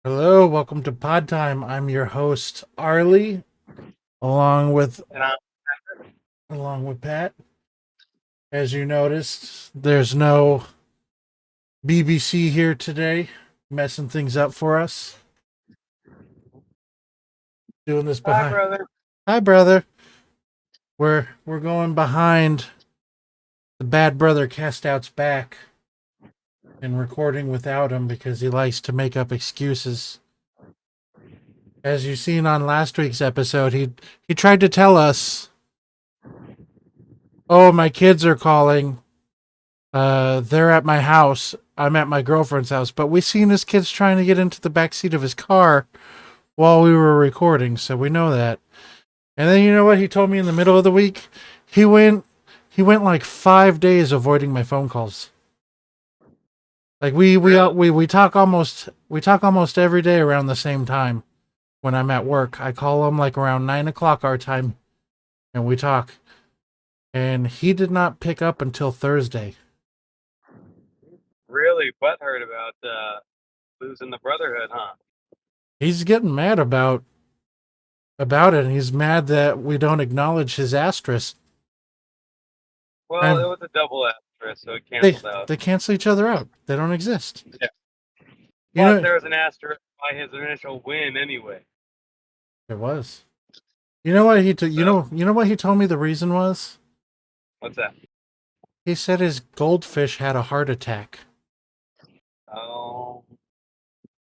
Hello, welcome to Pod Time. I'm your host Arlie, along with And I, along with Pat. As you noticed, there's no BBC here today, messing things up for us. Doing this hi, behind. brother. Hi, brother. We're going behind the Bad Brother Cast Out's back and recording without him because he likes to make up excuses. As you seen on last week's episode, he tried to tell us, "Oh, my kids are calling. They're at my house. I'm at my girlfriend's house." But we seen his kids trying to get into the back seat of his car while we were recording, so we know that. And then you know what he told me in the middle of the week? He went he went like 5 days avoiding my phone calls. Like Really? we talk almost every day around the same time when I'm at work. I call him like around 9 o'clock our time and we talk. And he did not pick up until Thursday. Really butthurt about losing the brotherhood, huh? He's getting mad about it, and he's mad that we don't acknowledge his asterisk. Well, And it was a double asterisk, so it they canceled out. they cancel each other out. They don't exist. Yeah. You Plus, know, there was an asterisk by his initial win anyway. it was. You know what So, you know what he told me the reason was? what's that? He said his goldfish had a heart attack. Oh,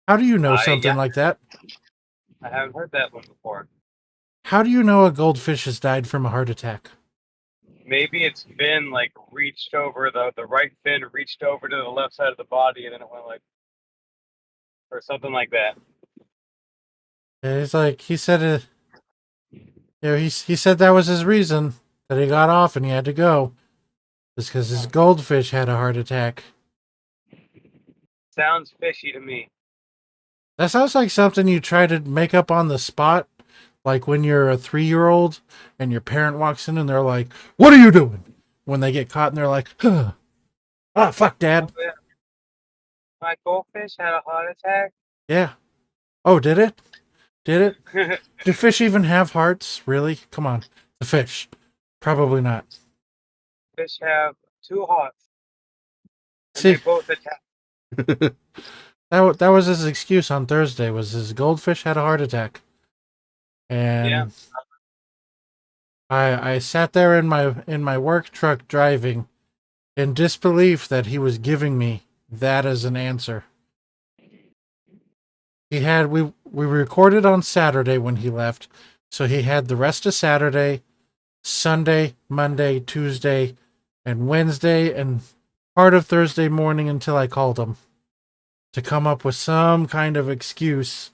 How do you know yeah, something like that? I haven't heard that one before. How do you know a goldfish has died from a heart attack? Maybe its fin like reached over the right fin reached over to the left side of the body, and then it went like or something like that. And he's like he said it. You know, he said that was his reason that he got off and he had to go. It's because his goldfish had a heart attack. Sounds fishy to me. That sounds like something you try to make up on the spot, like when you're a 3 year old and your parent walks in and they're like, "What are you doing?" When they get caught and they're like, "Huh. Ah, fuck, Oh dad." yeah, my goldfish had a heart attack. Yeah. Oh, did it? Did it? Do fish even have hearts? Really? Come on. The fish. Probably not. Fish have two hearts, and they See, both attack. that was his excuse on Thursday. Was his goldfish had a heart attack, Yeah, and I sat there in my work truck driving in disbelief that he was giving me that as an answer. He had we recorded on Saturday when he left, so he had the rest of Saturday, Sunday, Monday, Tuesday, and Wednesday, and part of Thursday morning until I called him to come up with some kind of excuse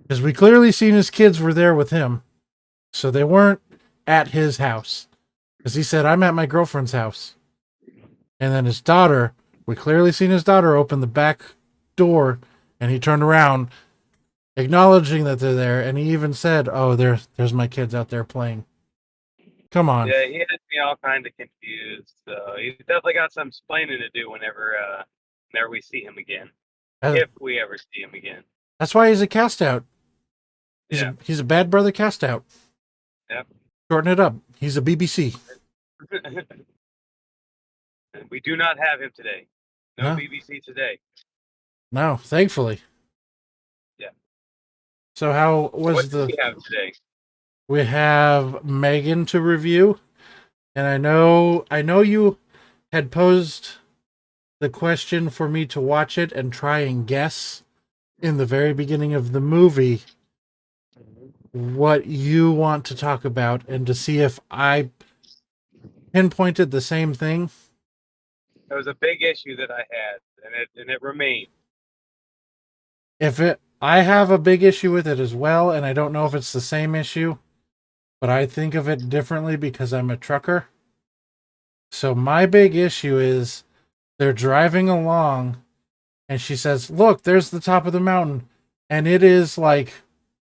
because we clearly seen his kids were there with him, so they weren't at his house because he said I'm at my girlfriend's house, and then his daughter, we clearly seen his daughter open the back door, and he turned around acknowledging that they're there, and he even said, "Oh, there's my kids out there playing." Come on. yeah, he had me all kind of confused. So he's definitely got some explaining to do whenever we see him again, Uh, if we ever see him again. That's why he's a cast out. Yeah, He's a bad brother cast out. yep. Shorten it up. He's a BBC. We do not have him today. No No, BBC today. no, thankfully. Yeah. So how So what was do the? we have today? We have Megan to review, and I know you had posed the question for me to watch it and try and guess in the very beginning of the movie what you want to talk about and to see if I pinpointed the same thing. It was a big issue that I had, and it remained. If it, I have a big issue with it as well, and I don't know if it's the same issue, but I think of it differently because I'm a trucker. So my big issue is they're driving along, and she says, "Look, there's the top of the mountain," and it is like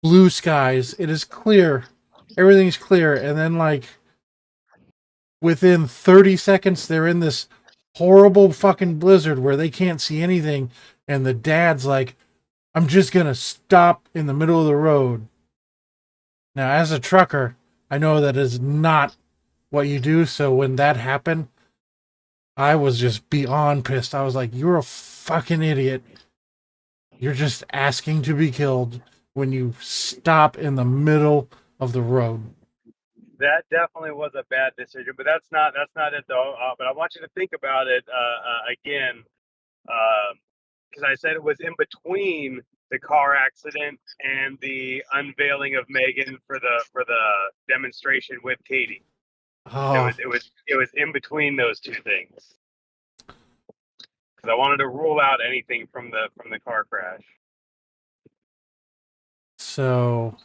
blue skies. It is clear. Everything's clear, and then like within 30 seconds, they're in this horrible fucking blizzard where they can't see anything, and the dad's like, I'm just gonna stop in the middle of the road. Now, as a trucker, I know that is not what you do. So when that happened, I was just beyond pissed. I was like, "You're a fucking idiot. You're just asking to be killed when you stop in the middle of the road." That definitely was a bad decision, but that's not it though. But I want you to think about it again, because I said it was in between the car accident and the unveiling of Megan for the demonstration with Katie. Oh, It was in between those two things because I wanted to rule out anything from the car crash. so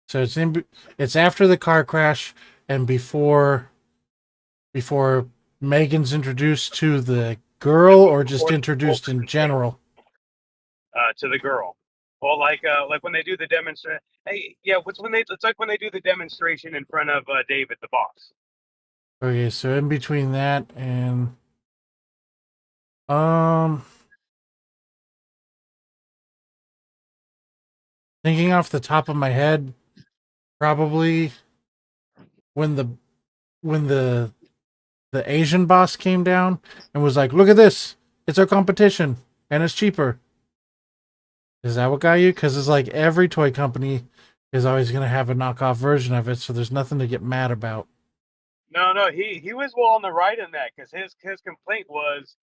it's after the car crash and before Megan's introduced to the girl, or just Before the introduced in Volkswagen thing, general. to the girl. Well, like when they do the demonstration. Hey, yeah, it's like when they do the demonstration in front of David, the boss. Okay, so in between that and um thinking off the top of my head, probably when the when the Asian boss came down and was like, "Look at this. It's our competition and it's cheaper." Is that what got you? Cuz it's like every toy company is always going to have a knockoff version of it, so there's nothing to get mad about. No, no, he was well on the right in that because his complaint was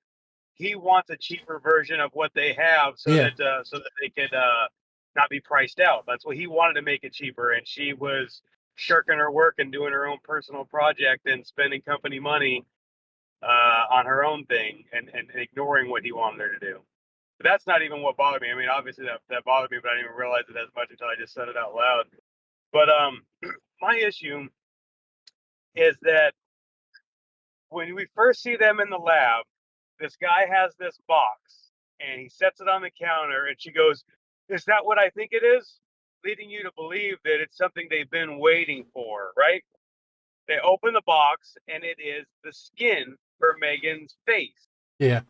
he wants a cheaper version of what they have Yeah. so that they could not be priced out. That's what he wanted to make it cheaper, and she was shirking her work and doing her own personal project and spending company money on her own thing and ignoring what he wanted her to do. But that's not even what bothered me. I mean, obviously that bothered me, but I didn't even realize it as much until I just said it out loud. But my issue is that when we first see them in the lab, this guy has this box and he sets it on the counter and she goes, "Is that what I think it is?" Leading you to believe that it's something they've been waiting for, right? They open the box and it is the skin for Megan's face. Yeah.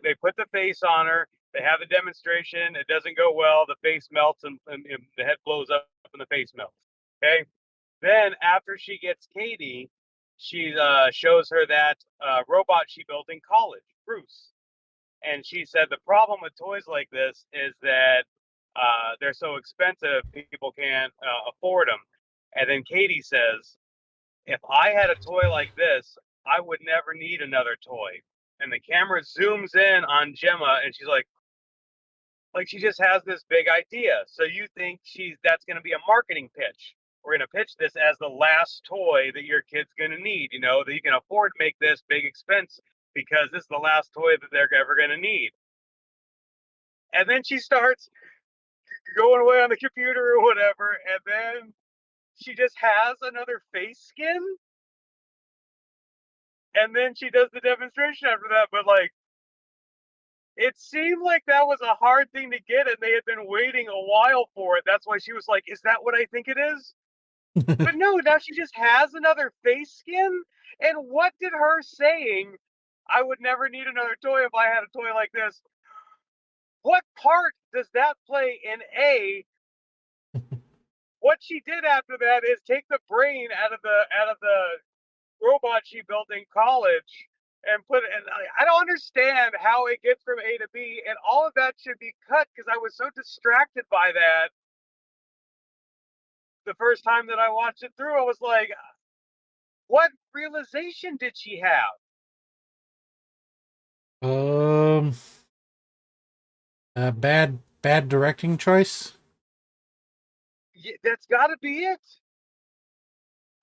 They put the face on her. They have the demonstration. It doesn't go well. The face melts and the head blows up and the face melts. Okay. Then after she gets Katie, she shows her that robot she built in college, Bruce. And she said the problem with toys like this is that they're so expensive, people can't afford them. And then Katie says, if I had a toy like this, I would never need another toy. And the camera zooms in on Gemma, and she's like she just has this big idea. So you think that's going to be a marketing pitch? We're going to pitch this as the last toy that your kid's going to need. You know that you can afford to make this big expense because this is the last toy that they're ever going to need. And then she starts going away on the computer or whatever, and then she just has another face skin, and then she does the demonstration after that. But like it seemed like that was a hard thing to get, and they had been waiting a while for it. That's why she was like, "Is that what I think it is?" But no, now she just has another face skin. And what did her saying, "I would never need another toy if I had a toy like this," what part does that play in A? What she did after that is take the brain out of the robot she built in college and put it. And I don't understand how it gets from A to B, and all of that should be cut because I was so distracted by that the first time that I watched it through. I was like, what realization did she have? Um, bad directing choice. That's got to be it.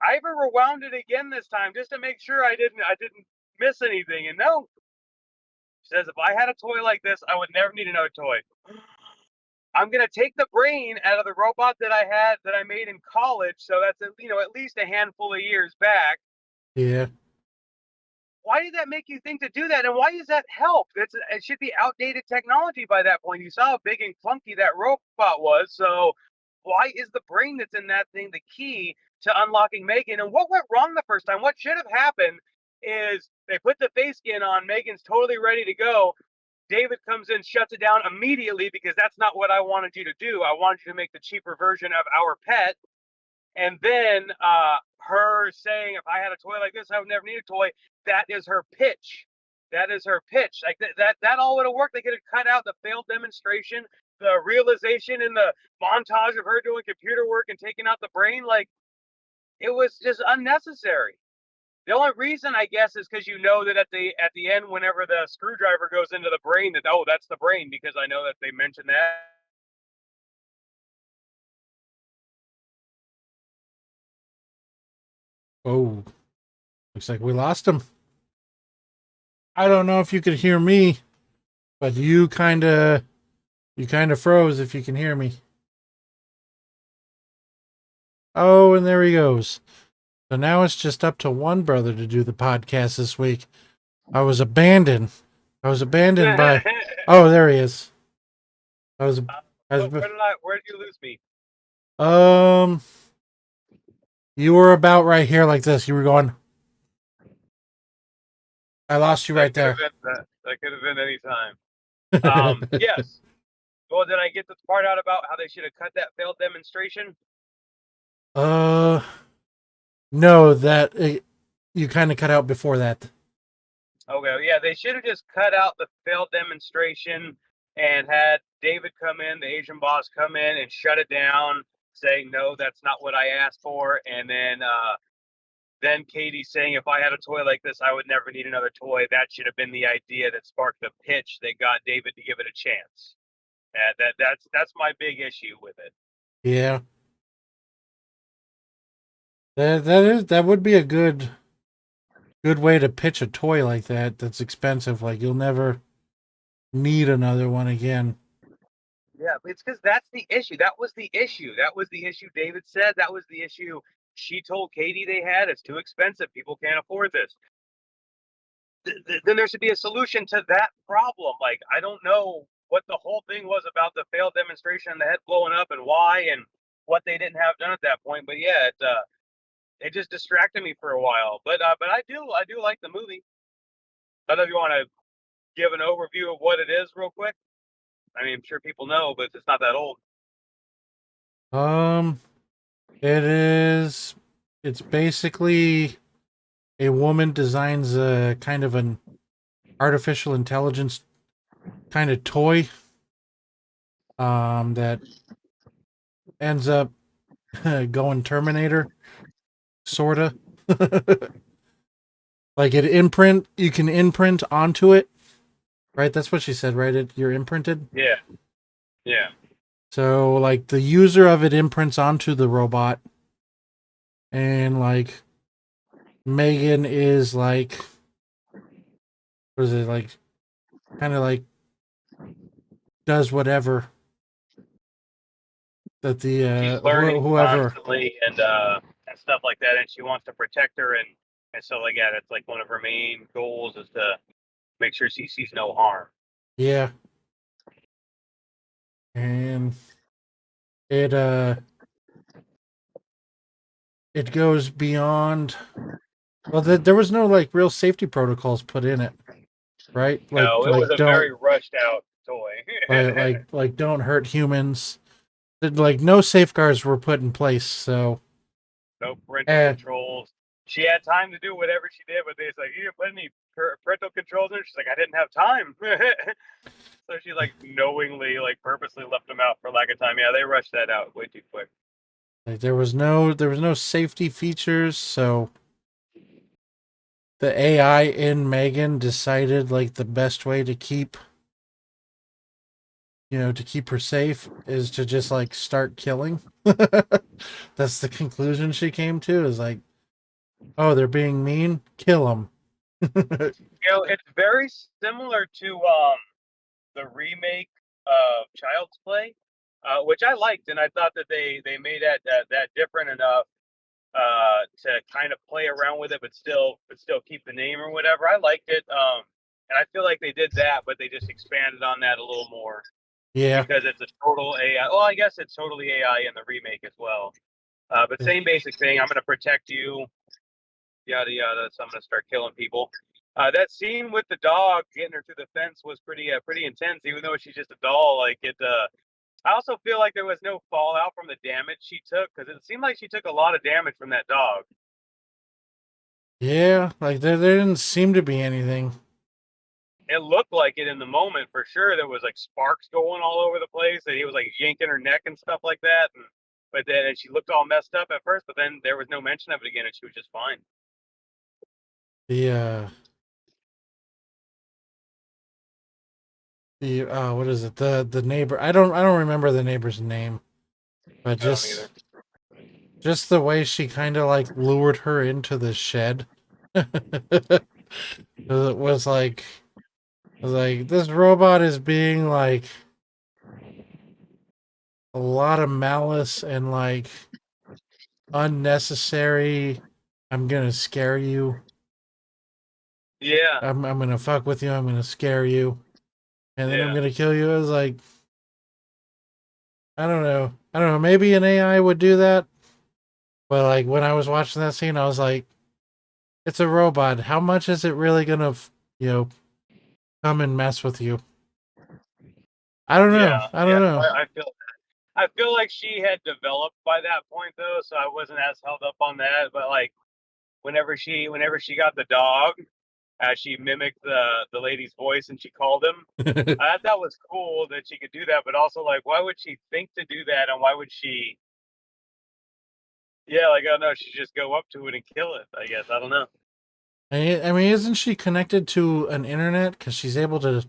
I even rewound it again this time just to make sure I didn't miss anything. And no, she says if I had a toy like this, I would never need another toy. I'm gonna take the brain out of the robot that I made in college, so that's at least a handful of years back. Yeah. Why did that make you think to do that, and why does that help? It should be outdated technology by that point. You saw how big and clunky that robot was, so why is the brain that's in that thing the key to unlocking Megan? And what went wrong the first time? What should have happened is they put the face skin on. Megan's totally ready to go. David comes in, shuts it down immediately because that's not what I wanted you to do. I wanted you to make the cheaper version of our pet. And then her saying, if I had a toy like this, I would never need a toy. That is her pitch. That is her pitch. Like that all would have worked. They could have cut out the failed demonstration, the realization in the montage of her doing computer work and taking out the brain. Like, it was just unnecessary. The only reason, I guess, is because you know that at the end, whenever the screwdriver goes into the brain, that, oh, that's the brain, because I know that they mentioned that. Oh, looks like we lost him. I don't know if you could hear me, but you kind of froze. If you can hear me. Oh, and there he goes. So now it's just up to one brother to do the podcast this week. I was abandoned. By. Oh, there he is. I was. Where did you lose me? You were about right here, like this. You were going. I lost you right there. That could have been any time. Yes. Well, did I get the part out about how they should have cut that failed demonstration? No, you kind of cut out before that. Okay, yeah, they should have just cut out the failed demonstration and had David come in, the Asian boss come in and shut it down, saying, no, that's not what I asked for. And then Katie saying, if I had a toy like this, I would never need another toy. That should have been the idea that sparked the pitch that got David to give it a chance. That's my big issue with it. Yeah. That would be a good way to pitch a toy like that. That's expensive. Like, you'll never need another one again. Yeah, it's because that's the issue. That was the issue. That was the issue David said. That was the issue she told Katie they had. It's too expensive. People can't afford this. Then there should be a solution to that problem. Like, I don't know what the whole thing was about the failed demonstration and the head blowing up and why and what they didn't have done at that point. But yeah, it just distracted me for a while. But I do like the movie. I don't know if you want to give an overview of what it is real quick. I mean, I'm sure people know, but it's not that old. It's basically a woman designs a kind of an artificial intelligence kind of toy that ends up going Terminator, sorta. Like, you can imprint onto it, right? That's what she said, right? You're imprinted. Yeah. So, like, the user of it imprints onto the robot, and like Megan is like, what is it, like, kind of like does whatever that the she's learning whoever constantly and stuff like that, and she wants to protect her and stuff like that. It's like one of her main goals is to make sure she sees no harm. Yeah. And it it goes beyond. Well, there was no like real safety protocols put in it, right? No, it was a very rushed out toy. like don't hurt humans. Like, no safeguards were put in place, so no parental controls. She had time to do whatever she did, but they like, you didn't put any parental controls in. She's like, I didn't have time. So she like knowingly, like purposely left them out for lack of time. Yeah, they rushed that out way too quick. like there was no safety features, so the AI in Megan decided like the best way to keep her safe is to just like start killing. That's the conclusion she came to, is like, oh, they're being mean, kill them. It's very similar to the remake of Child's Play, which I liked, and I thought that they made that different enough to kind of play around with it, but still keep the name or whatever. I liked it, and I feel like they did that, but they just expanded on that a little more. Yeah, because it's a total AI. Well, I guess it's totally AI in the remake as well. But same basic thing. I'm going to protect you, yada yada. So I'm going to start killing people. That scene with the dog getting her through the fence was pretty intense. Even though she's just a doll, like it. I also feel like there was no fallout from the damage she took because it seemed like she took a lot of damage from that dog. Yeah, like there didn't seem to be anything. It looked like it in the moment for sure. There was like sparks going all over the place, and he was like yanking her neck and stuff like that. But then and she looked all messed up at first, but then there was no mention of it again, and she was just fine. The what is it? The neighbor. I don't remember the neighbor's name, but I don't either. just the way she kind of like lured her into the shed. It was like this robot is being like a lot of malice and like unnecessary. I'm gonna scare you. Yeah, I'm gonna fuck with you. I'm gonna scare you, and then I'm yeah, gonna kill you. I was like, I don't know. I don't know. Maybe an AI would do that, but like when I was watching that scene, I was like, it's a robot. How much is it really gonna, you know, come and mess with you? I don't know. yeah, I yeah. don't know. I feel like she had developed by that point though, so I wasn't as held up on that. But like whenever she got the dog, she mimicked the lady's voice and she called him. I thought that was cool that she could do that, but also like, why would she think to do that, and why would she? Yeah, like, oh no, she just go up to it and kill it. I guess I don't know. I mean, isn't she connected to an internet? Because she's able to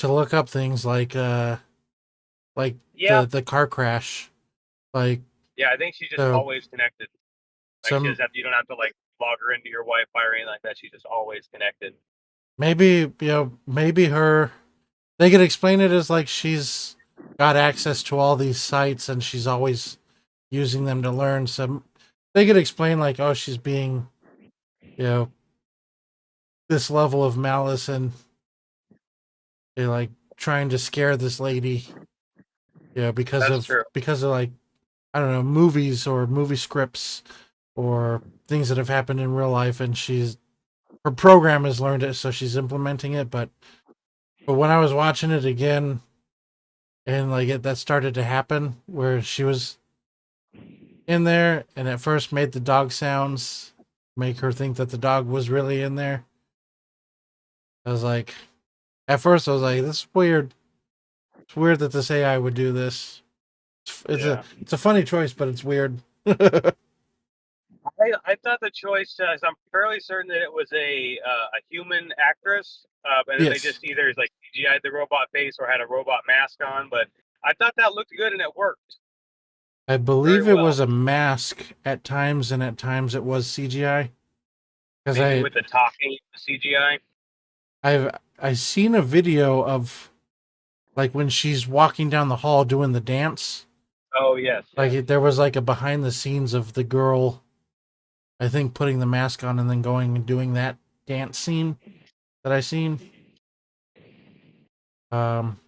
look up things like Yeah, the car crash, like yeah, I think she's just so always connected. Like she some doesn't have you don't have to like log her into your Wi-Fi or anything like that. She's just always connected. maybe maybe her they could explain it as like she's got access to all these sites and she's always using them to learn. Some they could explain like, oh, she's being you know this level of malice and they're like trying to scare this lady, That's true. because of like I don't know movies or movie scripts or things that have happened in real life, and her program has learned it, so she's implementing it. But when I was watching it again, and like that started to happen, where she was in there, and at first made the dog sounds, make her think that the dog was really in there. I was like, at first I was like, this is weird. It's weird that this AI would do this. Yeah. It's a funny choice, but it's weird. I thought the choice. I'm fairly certain that it was a human actress, and then they Yes. just either like CGI'd the robot face or had a robot mask on. But I thought that looked good and it worked I very believe it well. was a mask at times, and at times it was CGI. Because Maybe with the talking CGI. I seen a video of like when she's walking down the hall doing the dance. Oh yes, Like yes. there was like a behind the scenes of the girl, I think, putting the mask on and then going and doing that dance scene that I seen. Um,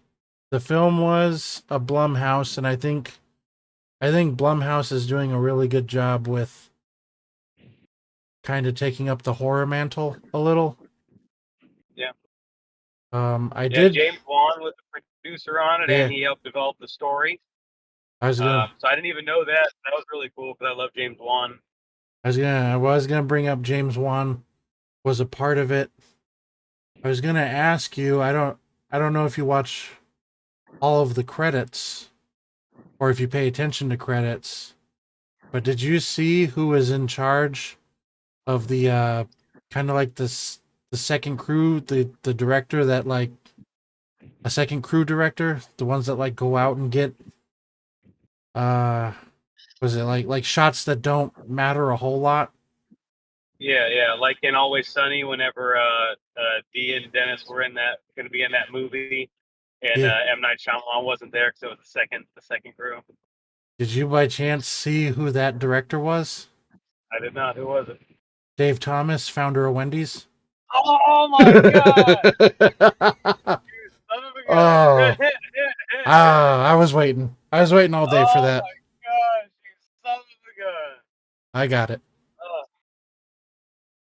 the film was a Blumhouse, and I think Blumhouse is doing a really good job with kind of taking up the horror mantle a little. Yeah, I yeah. did, James Wan was the producer on it, and yeah. he helped develop the story. I was gonna, So I didn't even know that. That was really cool because I love James Wan. I was gonna bring up James Wan was a part of it. I was gonna ask you. I don't know if you watch all of the credits or if you pay attention to credits, but did you see who was in charge of the kind of like the second crew, the director that like a second crew director, the ones that like go out and get uh was it like shots that don't matter a whole lot? Yeah, yeah. Like in Always Sunny, whenever Dee and Dennis were in that, going to be in that movie, and Yeah. M Night Shyamalan wasn't there because it was the second crew. Did you by chance see who that director was? I did not. Who was it? Dave Thomas, founder of Wendy's. Oh my god! You son of a Oh, gun! I was waiting. I was waiting all day for Oh that. my gosh! You son of a gun! I got it. Oh,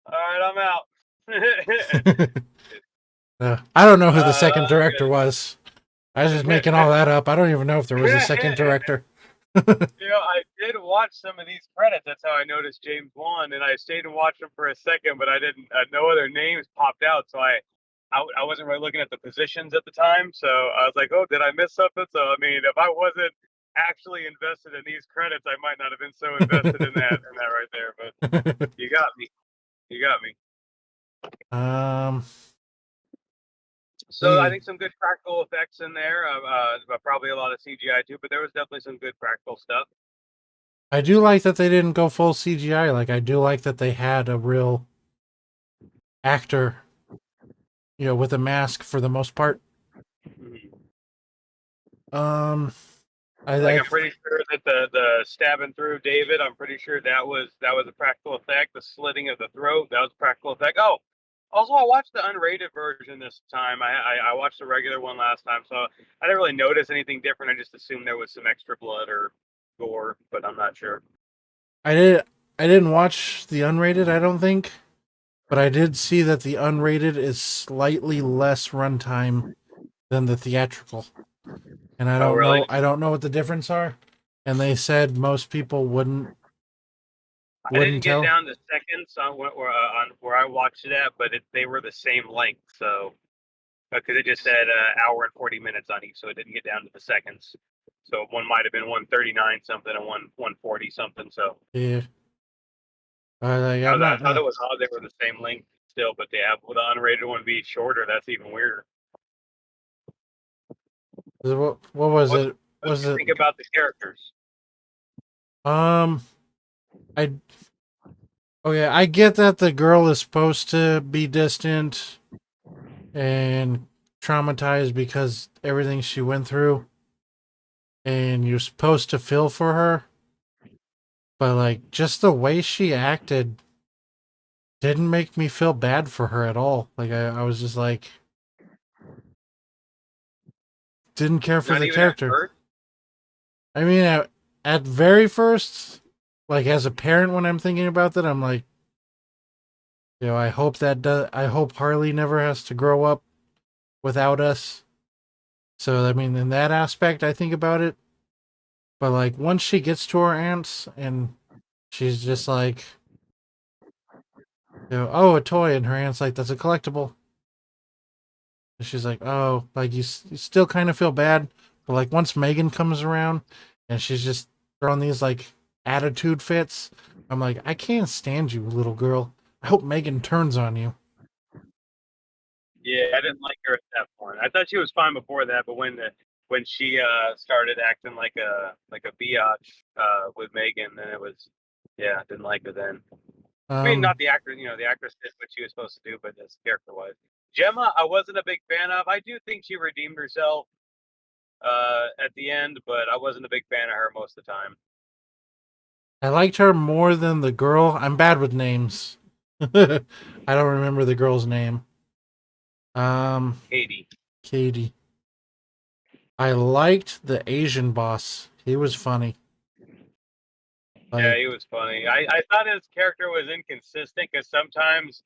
all right, I'm out. I don't know who the second That was director was. I was just making all that up. I don't even know if there was a second good. director. I did watch some of these credits. That's how I noticed James Wan, and I stayed and watched him for a second, but I didn't. No other names popped out, so I wasn't really looking at the positions at the time. So I was like, oh, did I miss something? So I mean, if I wasn't actually invested in these credits, I might not have been so invested in that right there. But you got me. You got me. um, So I the think some good practical effects in there. Probably a lot of CGI too, but there was definitely some good practical stuff. I do like that they didn't go full CGI. Like I do like that they had a real actor, with a mask for the most part. Mhm. Um, I Like like. I'm pretty sure that the stabbing through David, I'm pretty sure that was a practical effect. The slitting of the throat, that was a practical effect. Oh, also I watched the unrated version this time. I watched the regular one last time, so I didn't really notice anything different. I just assumed there was some extra blood or gore, but I'm not sure. I did. I didn't watch the unrated. I don't think, but I did see that the unrated is slightly less runtime than the theatrical, and I Oh, don't really? know. I don't know what the difference are. And they said most people I wouldn't didn't get tell. down to seconds on where I watched it at, but they were the same length. So because it just said hour and 40 minutes on each, so it didn't get down to the seconds. So one might have been 139 something and 140 something. So Yeah, like, I, I'm was, I not. thought it was odd they were the same length still, but they have the unrated one be shorter. That's even weirder. What was What it? What Was do you it? think about the characters? Um, I. Oh yeah, I get that the girl is supposed to be distant and traumatized because everything she went through, and you're supposed to feel for her. But like, just the way she acted didn't make me feel bad for her at all. Like I was just like, didn't care for Not the even at character. first. I mean, at very first, like as a parent, when I'm thinking about that, I'm like, I hope I hope Harley never has to grow up without us. So I mean, in that aspect, I think about it. But like once she gets to her aunts and she's just like, oh, a toy, and her aunt's like, that's a collectible. And she's like, oh, like you still kind of feel bad, but like once Megan comes around and she's just throwing these like attitude fits, I'm like, I can't stand you, little girl. I hope Megan turns on you. Yeah, I didn't like her at that point. I thought she was fine before that, but when she started acting like a biatch with Megan, then it was yeah, I didn't like her then. I mean, Um, not the actor. The actress did what she was supposed to do, but as character wise, Gemma, I wasn't a big fan of. I do think she redeemed herself at the end, but I wasn't a big fan of her most of the time. I liked her more than the girl. I'm bad with names. I don't remember the girl's name. Um, Katie. Katie. I liked the Asian boss. He was funny. Yeah, Like, he was funny. I thought his character was inconsistent because sometimes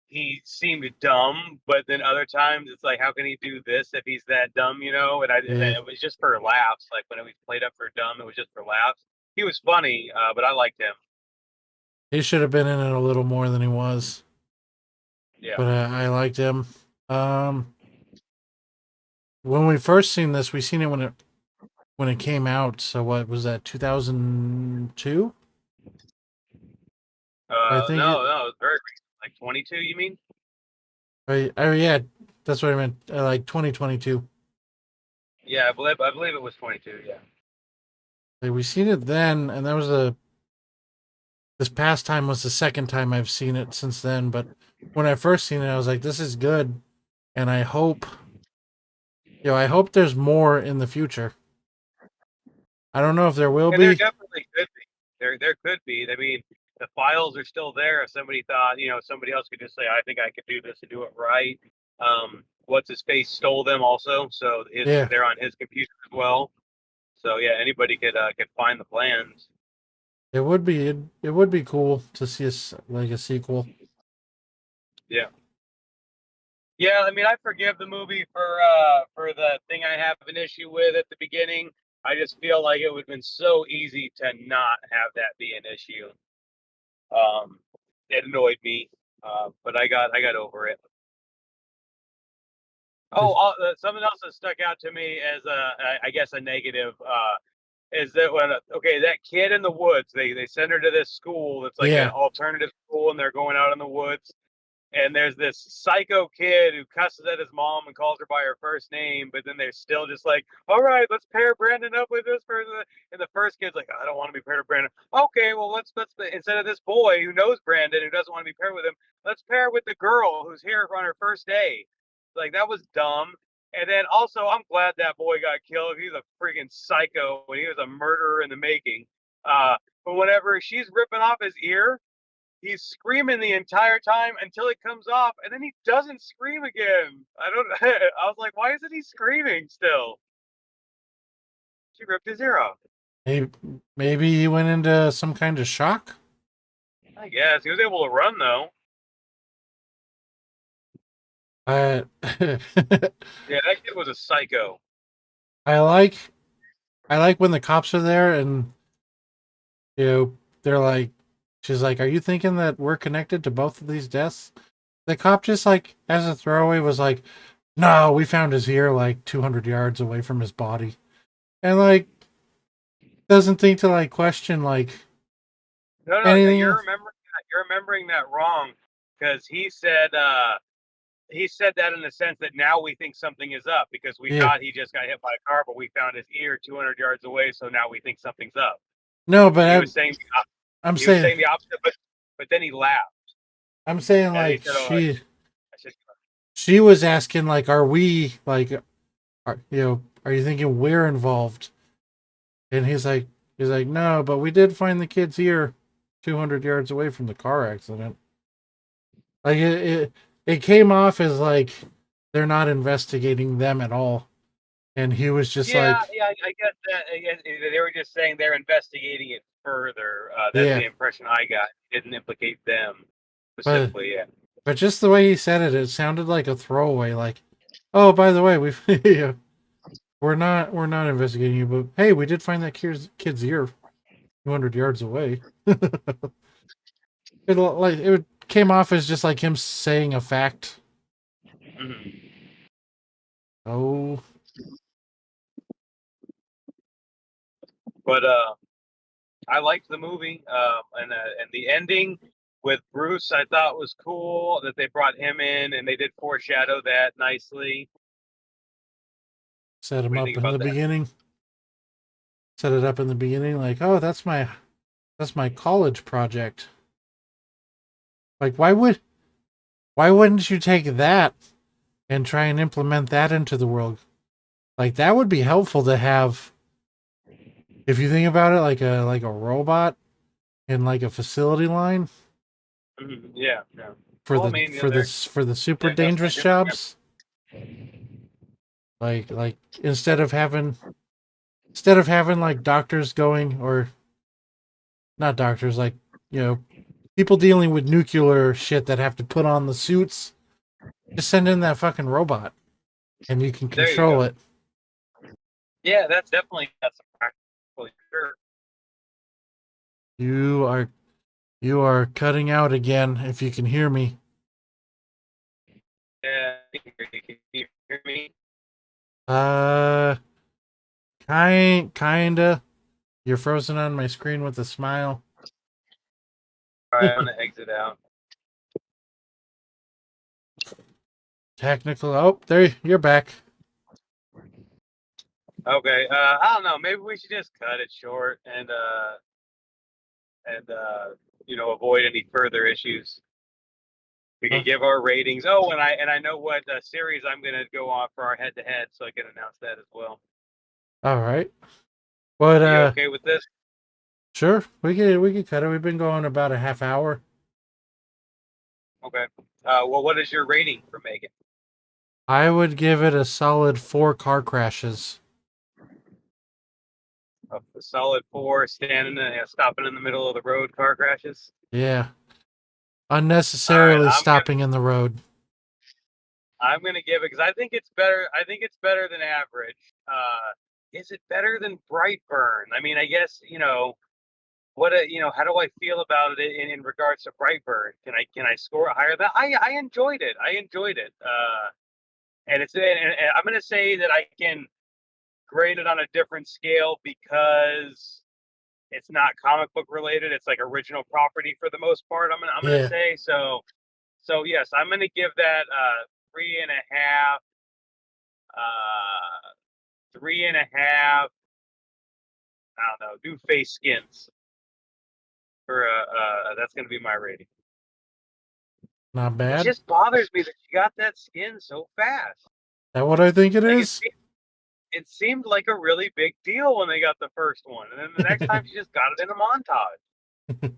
he seemed dumb, but then other times it's like, how can he do this if he's that dumb, And eh, it was just for laughs. Like when it was played up for dumb, it was just for laughs. He was funny, but I liked him. he should have been in it a little more than he was. Yeah. But I liked him. Um, when we first seen this, we seen it when it came out. So what was that? 2002? I think No, it. no, it was very recent. Like 22, you mean? Oh yeah, that's what I meant. Like 2022. Yeah, I believe it was 22. Yeah. Like we seen it then, and that was a. This past time was the second time I've seen it since then. But when I first seen it, I was like, "This is good," and I hope there's more in the future. I don't know if there will And there be. definitely could be. There could be. I mean, the files are still there. If somebody thought, somebody else could just say, I think I could do this and do it right. What's his face stole them also, so Yeah, they're on his computer as well. So yeah, anybody could find the plans. it would be. It would be cool to see like a sequel. Yeah. Yeah, I mean, I forgive the movie for the thing I have an issue with at the beginning. I just feel like it would have been so easy to not have that be an issue. Um, it annoyed me, but I got over it. Oh, something else that stuck out to me as I guess a negative is that when okay, that kid in the woods, they send her to this school that's like an Yeah. alternative school, and they're going out in the woods, and there's this psycho kid who cusses at his mom and calls her by her first name, but then they're still just like, all right, let's pair Brandon up with this person. And the first kid's like, I don't want to be paired with Brandon. Okay, well let's instead of this boy who knows Brandon who doesn't want to be paired with him, let's pair with the girl who's here on her first day. Like that was dumb. And then also, I'm glad that boy got killed. He's a freaking psycho, and he was a murderer in the making. But whenever she's ripping off his ear, he's screaming the entire time until it comes off, and then he doesn't scream again. I don't. I was like, why isn't he screaming still? She ripped his ear off. Maybe he went into some kind of shock. I guess he was able to run though. I Yeah, that kid was a psycho. I like I like when the cops are there and they're like, she's like, "Are you thinking that we're connected to both of these deaths?" The cop just like as a throwaway was like, "No, we found his ear like 200 yards away from his body," and like doesn't think to like question like No, no, anything. you're remembering that wrong because he said that in the sense that now we think something is up because we Yeah, thought he just got hit by a car, but we found his ear 200 yards away, so now we think something's up. no, but He was saying I'm he was saying saying the opposite, but then he laughed I'm saying and he like said, "Oh, I should." she was asking like, "Are we like are you thinking we're involved?" And he's like, "No, but we did find the kid's ear 200 yards away from the car accident." Like it came off as like they're not investigating them at all, and he was just Yeah, like, yeah, I guess that. I guess they were just saying they're investigating it further. That's "Yeah," the impression I got. It didn't implicate them but specifically. Yeah. just the way he said it, it sounded like a throwaway. Like, "Oh, by the way, we've we're not investigating you, but hey, we did find that kid's ear 200 yards away." It came off as just like him saying a fact. Mhm. Oh, But I liked the movie, and the ending with Bruce I thought was cool that they brought him in and they did foreshadow that nicely. set What him do you up think in about the that? beginning. Set it up in the beginning, like, "Oh, that's my college project." Like, why wouldn't you take that and try and implement that into the world? Like that would be helpful to have if you think about it, like a robot in like a facility line Yeah, yeah. Well, I mean, for the super they're definitely dangerous doing it. jobs. Like instead of having like doctors going or not doctors, like you know people dealing with nuclear shit that have to put on the suits. Just send in that fucking robot and you can There you control go. it. Yeah, that's practically sure. You are you are cutting out again if you can hear me. Yeah, can you hear me? Uh kinda. You're frozen on my screen with a smile. All right, I'm gonna exit out. Technical. Oh, there you're back. Okay, I don't know. Maybe we should just cut it short and avoid any further issues. We can Okay. give our ratings. Oh, and I know what series I'm gonna go on for our head to head, so I can announce that as well. All right. But Are you okay with this? sure, we could cut it. We've been going about a half hour. Okay. Well, what is your rating for Megan? I would give it a solid 4 car crashes. A solid four, stopping in the middle of the road, car crashes. Yeah. unnecessarily I'm gonna stopping in the road. I'm gonna give it because I think it's better. I think it's better than average. Is it better than Brightburn? I mean, I guess how do I feel about it in regards to Brightburn? Can I score it higher? That I enjoyed it. I enjoyed it. And I'm gonna say that I can grade it on a different scale because it's not comic book related. It's like original property for the most part. I'm gonna Yeah. say so. So yes, I'm gonna give that 3.5. 3.5. I don't know. Do face skins for that's gonna be my rating. Not It bad. Is just bothers me that she got that skin so fast. that what I think it Like is? it seemed like a really big deal when they got the first one, and then the next time she just got it in a montage.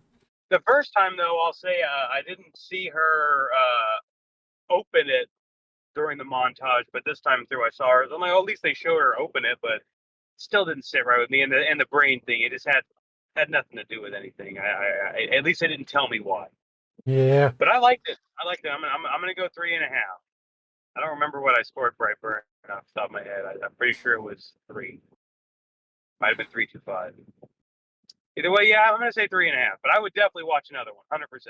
The first time though, I'll say I didn't see her open it during the montage, but this time through I saw her. I'm like, oh, at least they showed her open it, but still didn't sit right with me. And the brain thing, it just had nothing to do with anything. At least they didn't tell me why. Yeah. But I liked it. I liked it. I'm gonna go 3.5. I don't remember what I scored Brightburn off the top of my head. I'm pretty sure it was 3. Might have been 3.25. Either way, yeah, I'm gonna say 3.5. But I would definitely watch another one, 100%.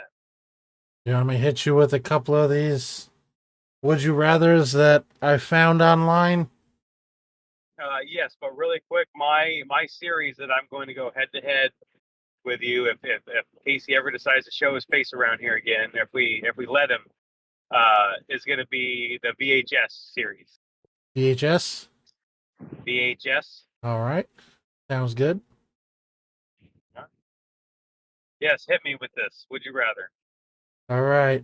You want me to hit you with a couple of these would you rather's that I found online? Yes, but really quick, my series that I'm going to go head to head with you if Casey ever decides to show his face around here again, if we let him, is going to be the VHS series. VHS? VHS. All right. Sounds good. Huh? Yes, hit me with this. Would you rather? All right.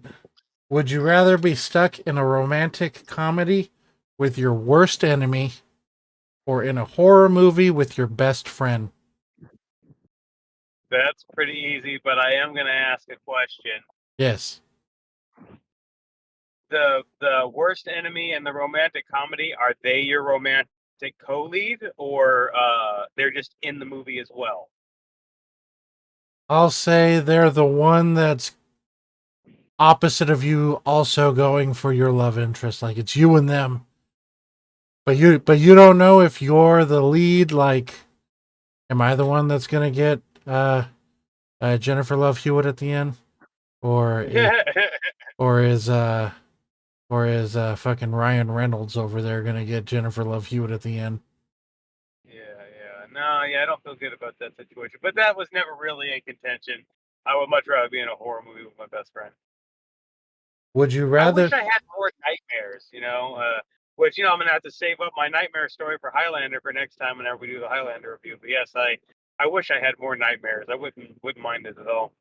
Would you rather be stuck in a romantic comedy with your worst enemy or in a horror movie with your best friend? That's pretty easy, but I am going to ask a question. Yes. The worst enemy and the romantic comedy, are they your romantic co-lead, or they're just in the movie as well? I'll say they're the one that's opposite of you also going for your love interest. Like it's you and them. But you don't know if you're the lead, like am I the one that's gonna get Jennifer Love Hewitt at the end? Or it or is fucking Ryan Reynolds over there gonna get Jennifer Love Hewitt at the end? Yeah. No, yeah, I don't feel good about that situation. But that was never really in contention. I would much rather be in a horror movie with my best friend. Would you I wish rather I had more nightmares. Which I'm gonna have to save up my nightmare story for Highlander for next time whenever we do the Highlander review. But yes, I wish I had more nightmares. I wouldn't mind it at all.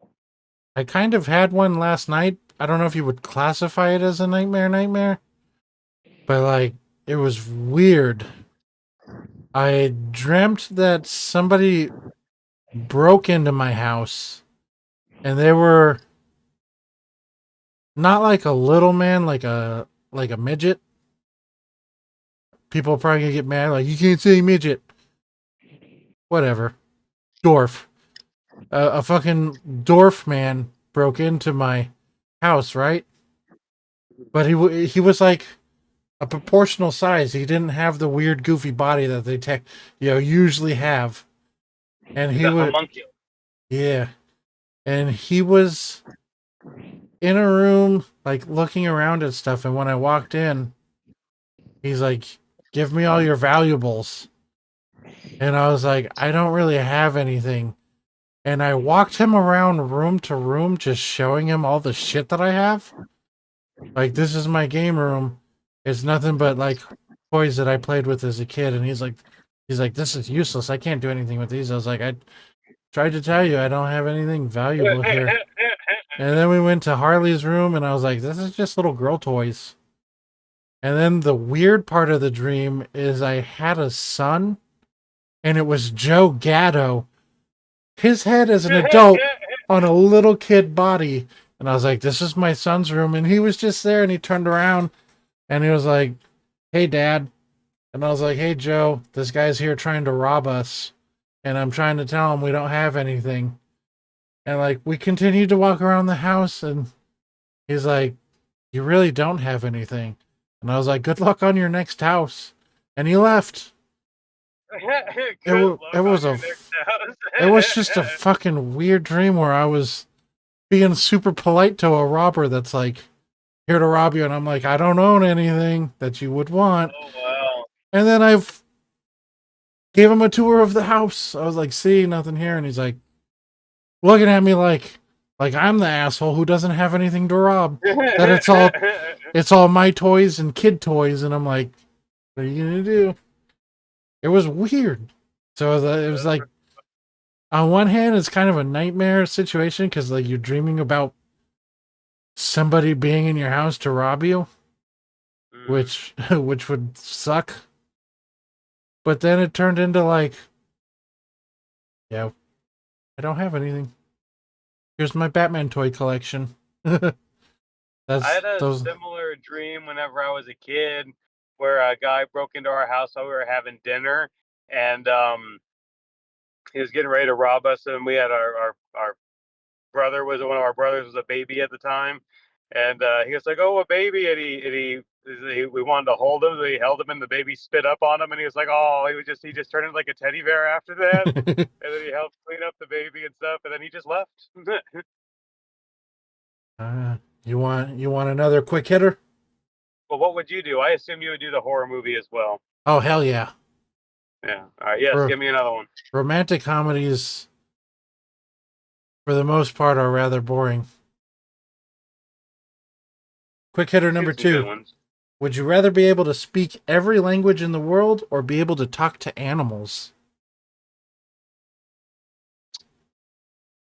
I kind of had one last night. I don't know if you would classify it as a nightmare, but like it was weird. I dreamt that somebody broke into my house and they were not like a little man, like a midget. People are probably gonna get mad, like you can't say midget. Whatever. Dwarf. A fucking dwarf man broke into my house, right? But he was like a proportional size. He didn't have the weird, goofy body that they usually have. And He's he a would, homunculus. yeah. And he was in a room, like looking around at stuff. And when I walked in, he's like, "Give me all your valuables." And I was like, "I don't really have anything." And I walked him around room to room, just showing him all the shit that I have. Like, this is my game room. It's nothing but like toys that I played with as a kid. And he's like, this is useless. I can't do anything with these. I was like, I tried to tell you, I don't have anything valuable here. And then we went to Harley's room, and I was like, this is just little girl toys. And then the weird part of the dream is I had a son, and it was Joe Gatto. His head as an adult on a little kid body. And I was like, this is my son's room. And he was just there, and he turned around and he was like, hey, Dad. And I was like, hey, Joe, this guy's here trying to rob us. And I'm trying to tell him we don't have anything. And like, we continued to walk around the house, and He's like, you really don't have anything. And I was like, good luck on your next house. And he left. It Good was luck on your next house. it was just a fucking weird dream where I was being super polite to a robber that's like here to rob you, and I'm like, I don't own anything that you would want. Oh wow. And then I've gave him a tour of the house. I was like, see, nothing here, and he's like looking at me like I'm the asshole who doesn't have anything to rob. That it's all my toys and kid toys, and I'm like, what are you gonna do? It was weird. So it was like on one hand, it's kind of a nightmare situation because like you're dreaming about somebody being in your house to rob you, Mm. which would suck. But then it turned into like, yeah, I don't have anything. Here's my Batman toy collection. I That's had a those. similar dream whenever I was a kid, where a guy broke into our house while we were having dinner, and he was getting ready to rob us, and we had our brother was one of our brothers was a baby at the time, and he was like, "Oh, a baby," and we wanted to hold him, so he held him, and the baby spit up on him, and he was like, "Oh," he just turned into like a teddy bear after that, and then he helped clean up the baby and stuff, and then he just left. uh, you want another quick hitter? Well, what would you do? I assume you would do the horror movie as well. Oh hell yeah! Yeah. All right. Yes. For Give me another one. romantic comedies, for the most part, are rather boring. Quick hitter number Shoot some good 2. ones. Would you rather be able to speak every language in the world or be able to talk to animals?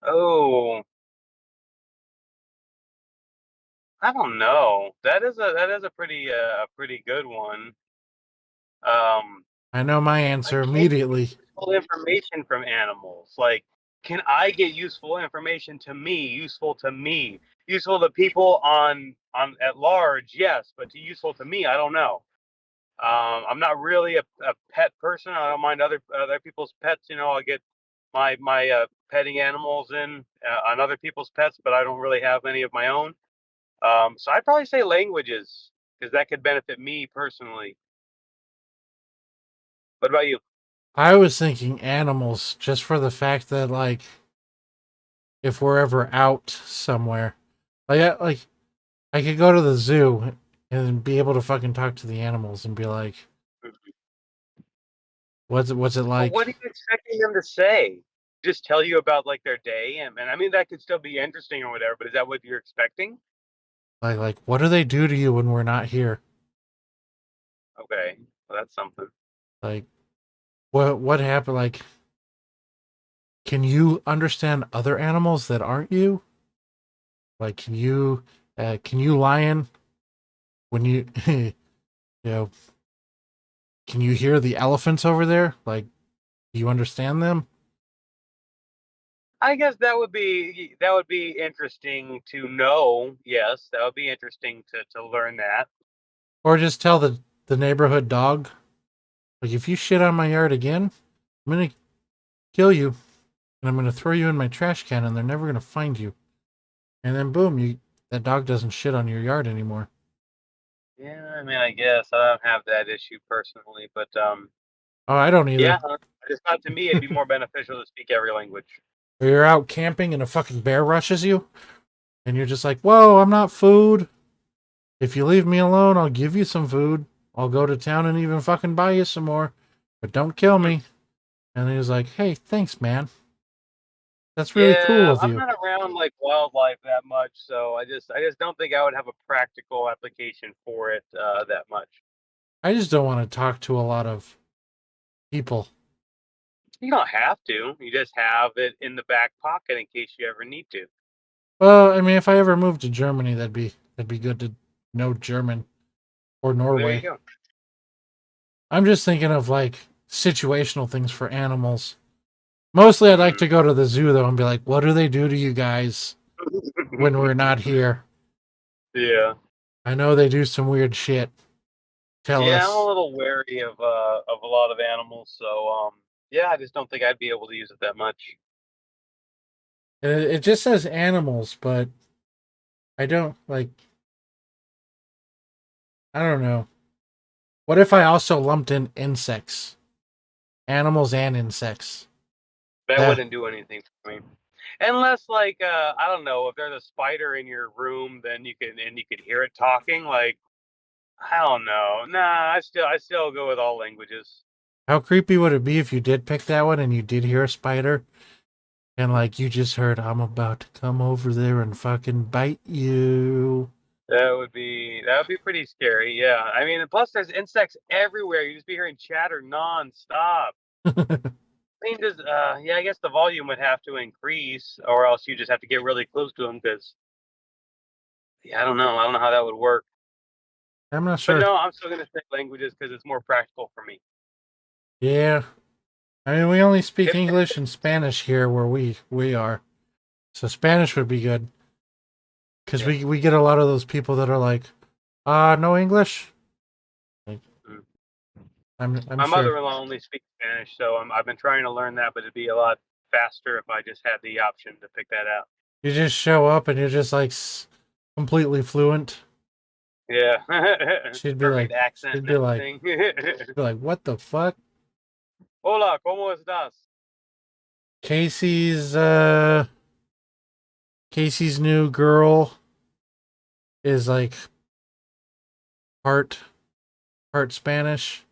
Oh, I don't know. That is a pretty good one. Um, I know my I answer can't get immediately. useful information from animals. Like, can I get useful information useful to me, useful to people on at large? Yes, but to useful to me, I don't know. I'm not really a pet person. I don't mind other people's pets. You know, I'll get my petting animals in on other people's pets, but I don't really have any of my own. So I'd probably say languages because that could benefit me personally. What about you? I was thinking animals just for the fact that like if we're ever out somewhere, like I could go to the zoo and be able to fucking talk to the animals and be like, what's it But what like? are you expecting them to say? Just tell you about like their day, and I mean that could still be interesting or whatever. But is that what you're expecting? Like what do they do to you when we're not here? Okay, well that's something. Like what happened? Like, can you understand other animals that aren't you? Like, can you lion when you you know can you hear the elephants over there? Like, do you understand them? I guess that would be interesting to know. Yes, that would be interesting to learn that. Or just tell the neighborhood dog, like, if you shit on my yard again, I'm gonna kill you and I'm gonna throw you in my trash can and they're never gonna find you. And then boom, you that dog doesn't shit on your yard anymore. Yeah, I mean, I guess I don't have that issue personally, but Oh, I don't yeah, either. I just thought to me it'd be more beneficial to speak every language. Or you're out camping and a fucking bear rushes you, and you're just like, "Whoa, I'm not food. If you leave me alone, I'll give you some food. I'll go to town and even fucking buy you some more, but don't kill me." And he was like, "Hey, thanks, man. That's really cool Yeah, of I'm you. not around like wildlife that much, so I just don't think I would have a practical application for it that much. I just don't want to talk to a lot of people." You don't have to. You just have it in the back pocket in case you ever need to. Well, I mean, if I ever moved to Germany, that'd be good to know German or Well, there you Norway. go. I'm just thinking of like situational things for animals. Mostly, I'd like Mm. to go to the zoo though and be like, "What do they do to you guys when we're not here? Yeah. I know they do some weird shit. Tell Yeah, I'm a us." little wary of a lot of animals, so yeah, I just don't think I'd be able to use it that much. And it just says animals, but I don't like. I don't know. What if I also lumped in insects, animals, and insects? That That wouldn't do anything for me. Unless like I don't know, if there's a spider in your room, then you could hear it talking. Like I don't know. Nah, I still go with all languages. how creepy would it be if you did pick that one and you did hear a spider and like you just heard, "I'm about to come over there and fucking bite you." That would be pretty scary. Yeah. I mean, and plus there's insects everywhere. You just be hearing chatter nonstop. I mean, just yeah, I guess the volume would have to increase, or else you just have to get really close to them. Because yeah, I don't know. I don't know how that would work. I'm not But sure. no, I'm still gonna say languages because it's more practical for me. Yeah, I mean, we only speak If English and Spanish here where we are, so Spanish would be good because yeah. we get a lot of those people that are like, no English. Like, Mm. I'm My sure mother-in-law only speaks Spanish, so I've been trying to learn that, but it'd be a lot faster if I just had the option to pick that out. you just show up and you're just like completely fluent. Yeah, She'd be like, perfect accent she'd and be like, everything. be like, what the fuck? Hola, ¿cómo estás? Casey's Casey's new girl is like part part Spanish.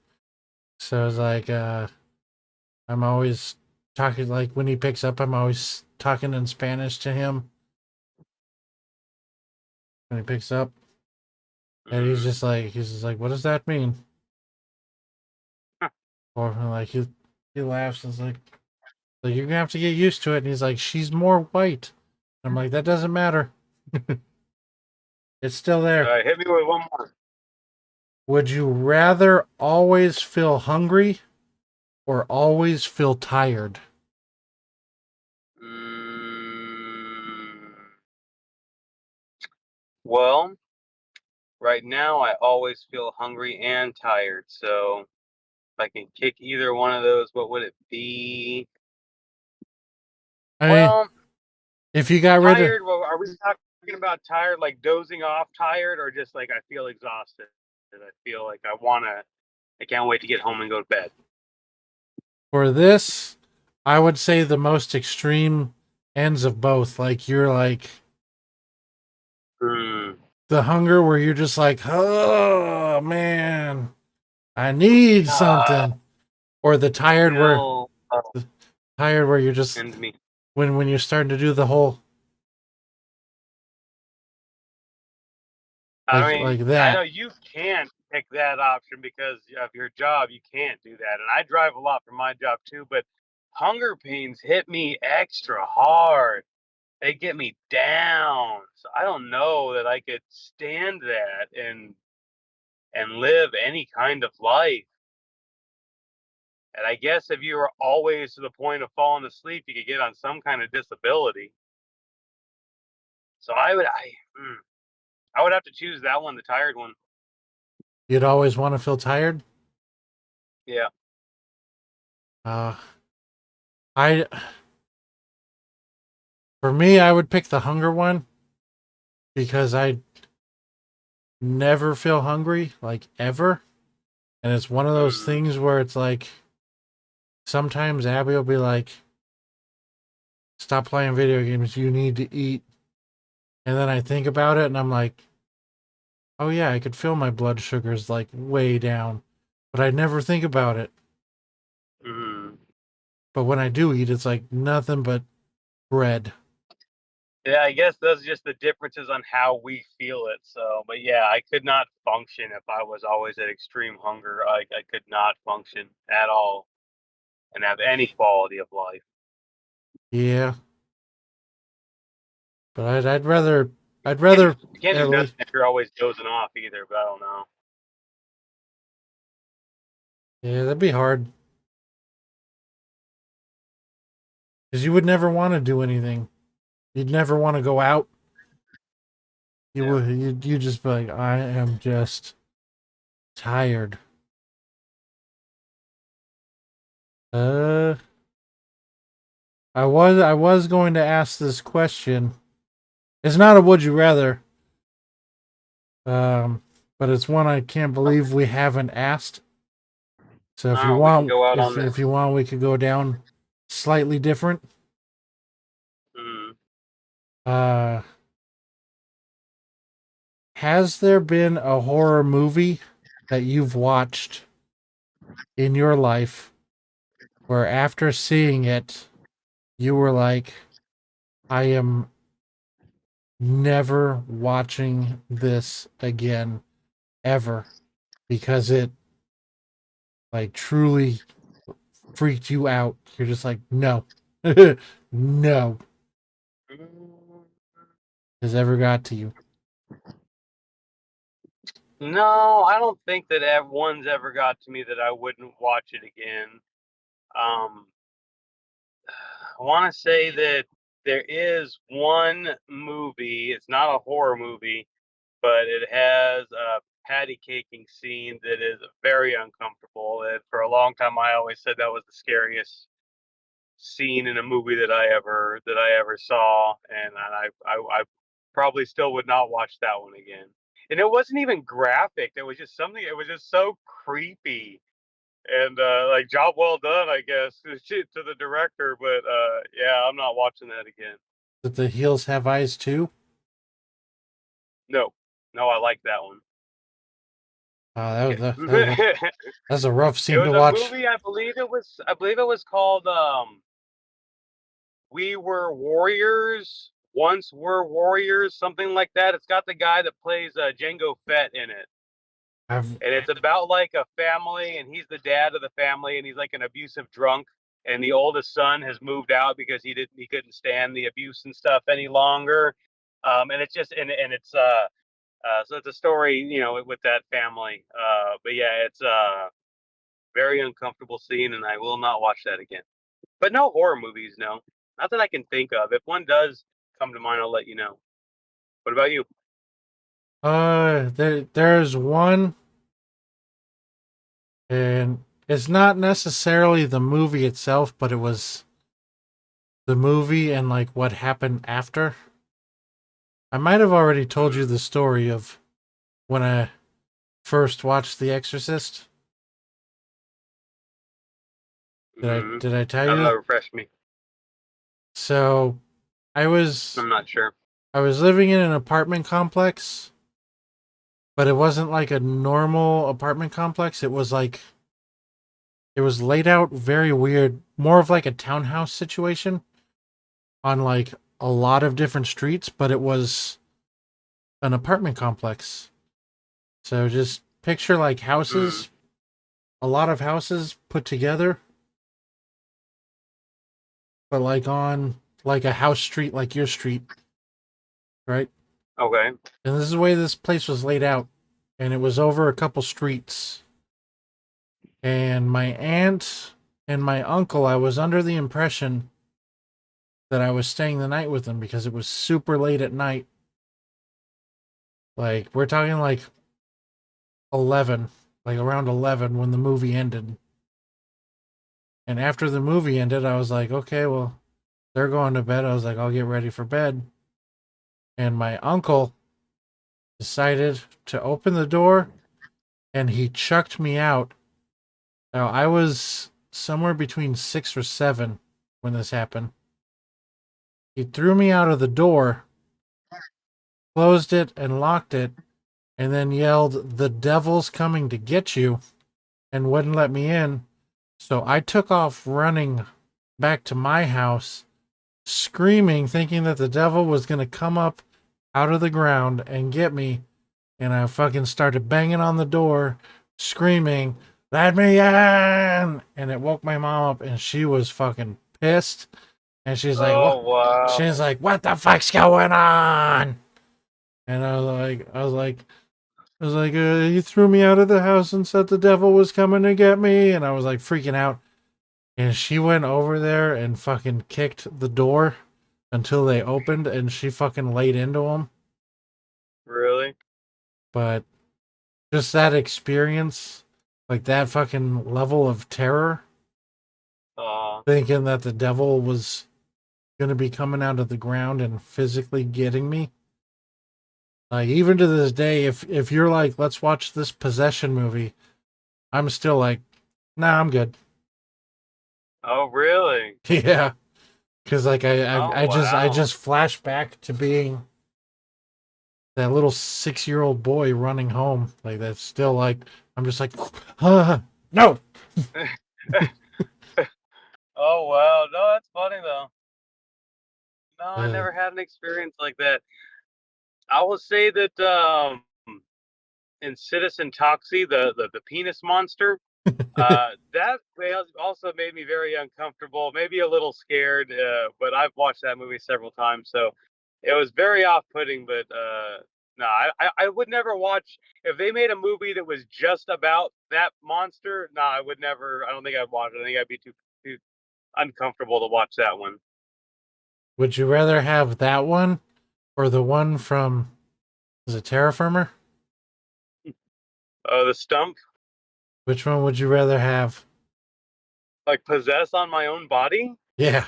So it's like I'm always talking like when he picks up I'm always talking in Spanish to him when he picks up. And Mm. he's just like, what does that mean? Or like he laughs and is like you're gonna have to get used to it. And he's like, she's more white. I'm like, that doesn't matter. It's still there. Hit me with one more. Would you rather always feel hungry or always feel tired? Mm. Well, right now I always feel hungry and tired, so if I can kick either one of those, what would it be? I mean, Well, if you got rid of, tired. Well, are we talking about tired, like dozing off tired, or just like I feel exhausted? And I feel like I can't wait to get home and go to bed. for this, I would say the most extreme ends of both. Like you're like Hmm. the hunger where you're just like, oh man, I need Uh, something, or the no. tired where you're just And me. when you're starting to do the whole I mean, like I know that. you can't pick that option because of your job. You can't do that. And I drive a lot for my job too, but hunger pains hit me extra hard. They get me down. So I don't know that I could stand that and live any kind of life. And I guess if you were always to the point of falling asleep, you could get on some kind of disability. So I would have to choose that one, the tired one. You'd always want to feel tired. Yeah. Uh, I for me, I would pick the hunger one because I never feel hungry, like ever. And it's one of those Mm, things where it's like sometimes Abby will be like, stop playing video games, you need to eat. And then I think about it and I'm like, oh yeah, I could feel my blood sugars like way down. But I never think about it. mm. But when I do eat, it's like nothing but bread. Yeah, I guess those are just the differences on how we feel it. So, but yeah, I could not function if I was always at extreme hunger. I could not function at all and have any quality of life. Yeah. But I'd Can't do, rather can't do at nothing least if you're always dozing off either. But I don't know. yeah, that'd be hard. Because you would never want to do anything. You'd never want to go out. You Yeah. would you just be like, I am just tired. Uh I was going to ask this question. It's not a would you rather, Um, but it's one I can't believe we haven't asked. So if you Oh, we can want, go out on this. if you want, we could go down slightly different. Mm. Uh, has there been a horror movie that you've watched in your life where after seeing it, you were like, I am never watching this again ever because it like truly freaked you out? You're just like, no, no, Mm. has ever got to you. No, I don't think that one's ever got to me that I wouldn't watch it again. Um, I want to say that there is one movie. It's not a horror movie, but it has a patty caking scene that is very uncomfortable. And for a long time, I always said that was the scariest scene in a movie that I ever saw, and I probably still would not watch that one again. And it wasn't even graphic. It was just something. It was just so creepy and like job well done, I guess, to the director. But yeah, I'm not watching that again. That the heels have eyes too. No, no, I like that one. That's a rough It scene to was a watch. movie. I believe it was called We Were Warriors. Once Were Warriors, something like that. It's got the guy that plays Django Fett in it. I've And it's about like a family, and he's the dad of the family, and he's like an abusive drunk. And the oldest son has moved out because he couldn't stand the abuse and stuff any longer. And it's just and it's so it's a story, with that family. But yeah, it's very uncomfortable scene, and I will not watch that again. But no horror movies, no. Not that I can think of. If one does come to mind, I'll let you know. What about you? there's one, and it's not necessarily the movie itself, but it was the movie and like what happened after. I might have already told you Mm, the story of when I first watched The Exorcist. mm, Did I tell I don't know. you? Refresh me. So I was I'm not sure. I was living in an apartment complex, but it wasn't like a normal apartment complex. It was laid out very weird, more of like a townhouse situation on like a lot of different streets, but it was an apartment complex. So just picture like Mm, houses, a lot of houses put together, but like on like a house street like your street, right? okay. And this is the way this place was laid out. And it was over a couple streets. And my aunt and my uncle, I was under the impression that I was staying the night with them because it was super late at night. Like, we're talking like 11, like around 11 when the movie ended. And after the movie ended, I was like, okay, well, they're going to bed. I was like, I'll get ready for bed. And my uncle decided to open the door and he chucked me out. Now, I was somewhere between 6 or 7 when this happened. He threw me out of the door, closed it, and locked it, and then yelled, "The devil's coming to get you," and wouldn't let me in. So I took off running back to my house, screaming, thinking that the devil was going to come up out of the ground and get me. And I fucking started banging on the door, screaming, "Let me in!" And it woke my mom up, and she was fucking pissed. And she's like, "What?" Oh wow. She's like, "What the fuck's going on?" And I was like, "You threw me out of the house and said the devil was coming to get me." And I was like freaking out. And she went over there and fucking kicked the door until they opened, and she fucking laid into them. Really? But just that experience, like that fucking level of terror, Uh, thinking that the devil was going to be coming out of the ground and physically getting me. Like even to this day, if you're like, let's watch this possession movie, I'm still like, nah, I'm good. Oh, really? Yeah, because like Oh, I wow. just flash back to being that little 6 year old boy running home. Like that's still like I'm just like, no. Oh, wow. No, that's funny though. No, I Uh, never had an experience like that. I will say that in Citizen Toxie, the penis monster, that also made me very uncomfortable, maybe a little scared. But I've watched that movie several times, so it was very off-putting. But no, I would never watch if they made a movie that was just about that monster. No, I would never. I don't think I'd watch it. I think I'd be too uncomfortable to watch that one. would you rather have that one or the one from is it Terra Firma? The Stump, Which one would you rather have? like possess on my own body. Yeah.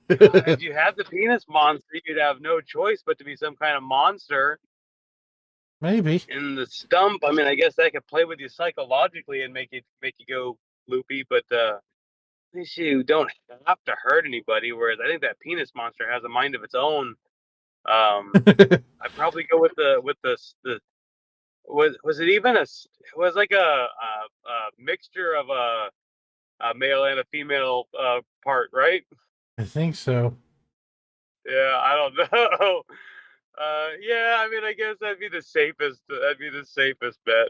If you had the penis monster, you'd have no choice but to be some kind of monster. Maybe. In the Stump, I mean, I guess that could play with you psychologically and make you go loopy, but at least you don't have to hurt anybody. Whereas I think that penis monster has a mind of its own. I'd probably go with the was it even it was like a mixture of a male and a female part, right? I think so. Yeah, I don't know. Yeah, I mean, I guess that'd be the safest. That'd be the safest bet.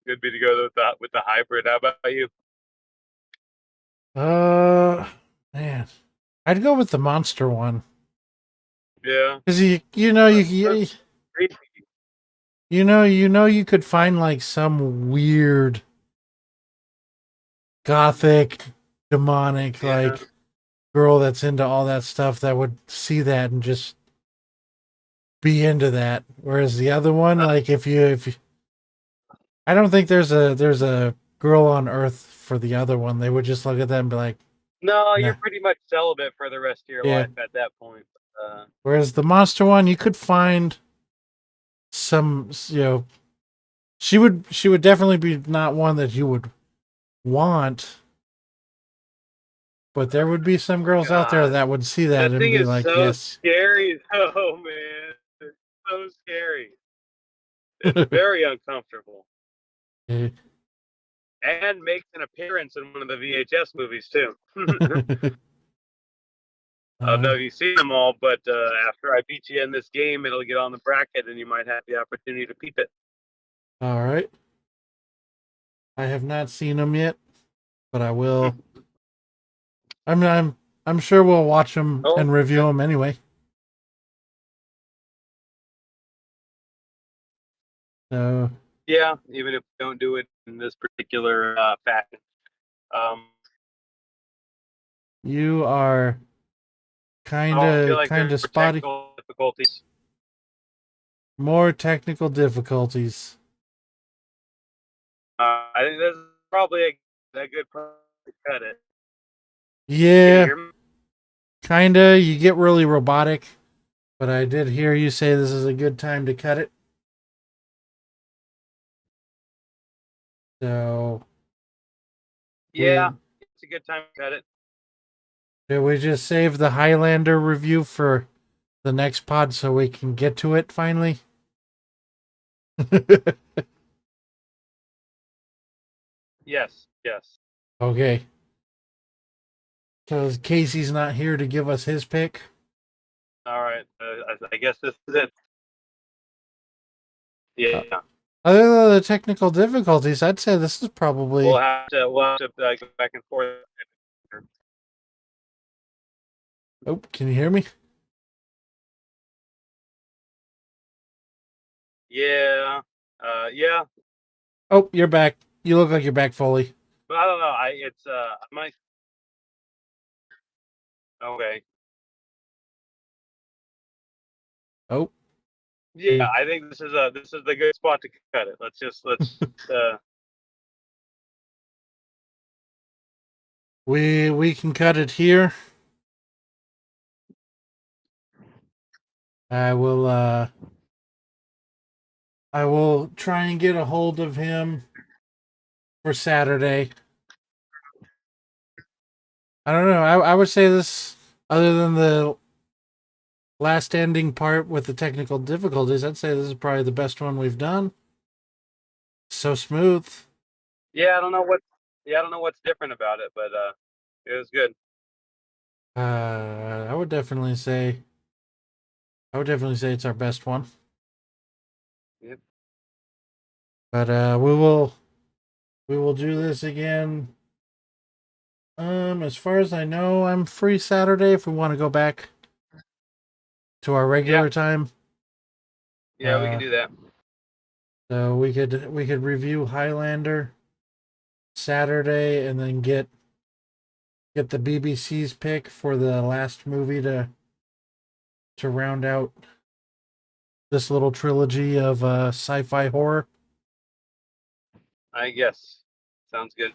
Could be to go with the hybrid. How about you? Uh, man, I'd go with the monster one Yeah, because that's great. you could find like some weird gothic demonic Yeah. like girl that's into all that stuff that would see that and just be into that. Whereas the other one, Uh, like if you I don't think there's a girl on Earth for the other one. They would just look at that and be like, no, nah, you're pretty much celibate for the rest of your yeah. life at that point. Whereas the monster one, you could find some, she would definitely be not one that you would want, but there would be some girls out there God, that would see that that and thing be is like, so yes. scary. Oh man, it's so scary. It's very uncomfortable, and makes an appearance in one of the VHS movies too. I don't uh, know if you've seen them all, but after I beat you in this game, it'll get on the bracket, and you might have the opportunity to peep it. all right. I have not seen them yet, but I will. I'm sure we'll watch them Oh, and review them anyway. So yeah. Even if we don't do it in this particular fashion, um, you are kind I feel of like kind there of are spotty. technical difficulties. More technical difficulties. I think this is probably a good place to cut it. Can you Yeah, hear me? kinda. You get really robotic, but I did hear you say this is a good time to cut it. So Yeah, we it's a good time to cut it. did we just save the Highlander review for the next pod so we can get to it finally? Yes, yes. Okay. Because Casey's not here to give us his pick. All right. I guess this is it. Uh, Yeah, Other than the technical difficulties, I'd say this is probably. we'll have to go back and forth. Oh, can you hear me? Yeah, yeah. Oh, you're back. You look like you're back fully. But I don't know. I might. Okay. Oh, Yeah, I think this is the good spot to cut it. Uh we can cut it here. I will I will try and get a hold of him for Saturday. I don't know. I would say this, other than the last ending part with the technical difficulties, I'd say this is probably the best one we've done. So smooth. Yeah, I don't know what. Yeah, I don't know what's different about it, but it was good. I would definitely say. I would definitely say it's our best one. Yep. But we will do this again. As far as I know, I'm free Saturday if we want to go back to our Yeah, regular time. yeah, we can Uh, do that. so we could review Highlander Saturday and then get the BBC's pick for the last movie to round out this little trilogy of sci-fi horror. I guess sounds good.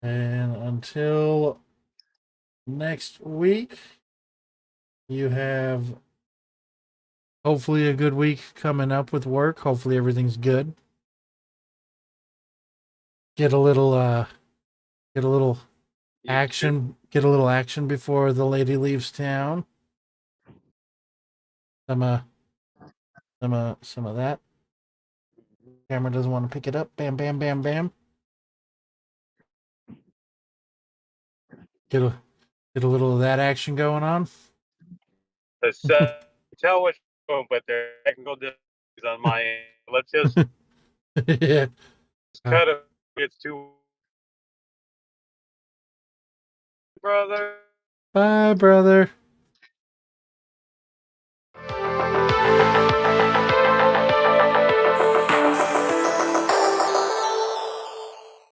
And until next week, you have hopefully a good week coming up with work. Hopefully everything's good. Get a little get a little You too. action, get a little action before the lady leaves town. Some some of that. Camera doesn't want to pick it up. Bam, bam, bam, bam. Get a get a little of that action going on. The tell which phone, but there are technical difficulties on my end. Let's just Yeah. cut it. It's too, brother. Bye, brother.